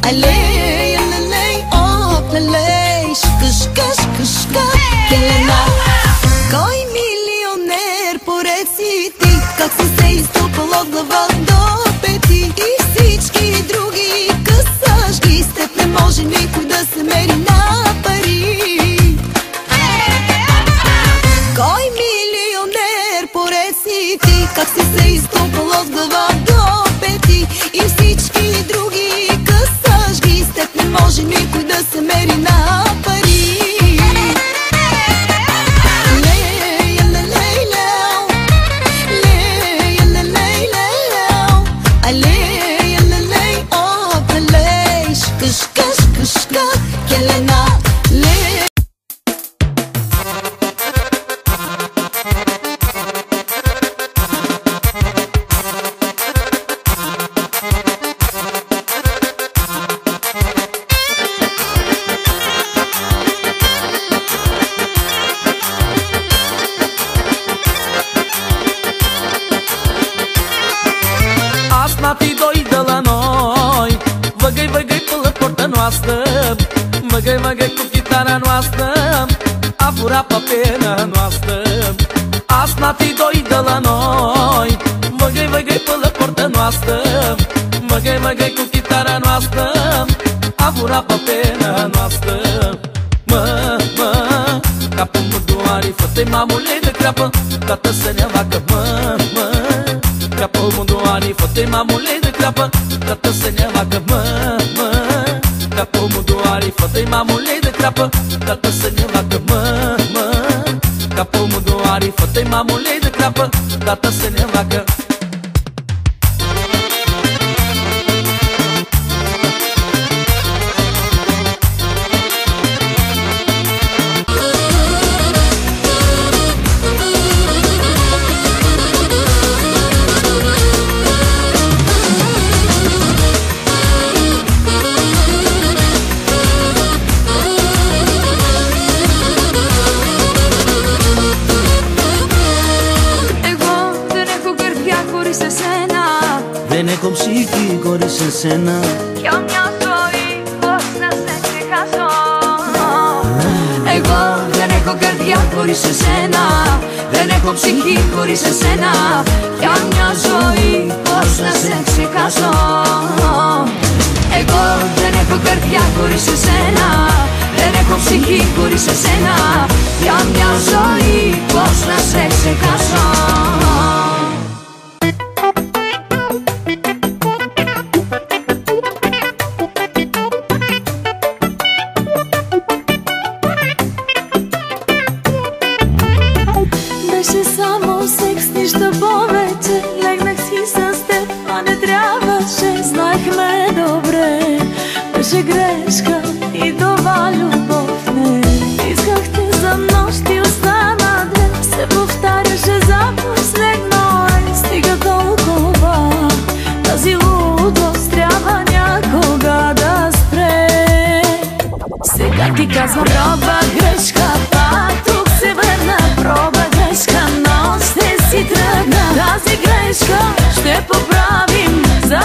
Alej, alej, op, alej, shka, shka, shka, shka, Jelena. Кой милионер поред си ти, как си се изтрупал от глава до пети, и всички други късаш ги, с теб не може никой да се мери на пари. Кой милионер поред си ти, как си се изтрупал от глава до пети, и всички други късаш ги, с теб не може никой да се мери на пари. Ti doi de la noi, văgăi, văgăi pe la porta noastră, văgăi, văgăi cu chitara noastră, a furat papena noastră. Asnati doi de la noi, văgăi, văgăi pe la porta noastră, văgăi, văgăi cu chitara noastră, a furat papena noastră. Mă, capul mă doare, fă-te mamule de creapă, tată să ne facă, mă, capul mă doare, fă-te mamule de creapă, tată să ne facă, mă, capul mă doare, fă-te mamule de creapă, tată să ne facă, mă, capul mă doare, fă-te mamule de creapă, tată să ne facă. Δεν έχω ψυχή χωρίς εσένα, Για μια ζωή πώς να σε ξεχάσω. Εγώ δεν έχω καρδιά χωρίς εσένα, δεν έχω ψυχή χωρίς εσένα, για μια ζωή πώς να σε ξεχάσω. Εγώ δεν έχω καρδιά χωρίς εσένα, δεν έχω ψυχή χωρίς εσένα, για μια ζωή πώς να σε ξεχάσω. Беше само секс, нищо повече. Легнах си с теб, а не трябваше. Знаехме добре, беше грешка и това любов не. Искахте за нощ и остана ден, се повтаряше за последно. Стига толкова, тази лудост трябва някога да спре. Сега ти казвам, проба грешка, пак тук се върна. Проба грешка, но ще си тръгна. Тази грешка ще поправим за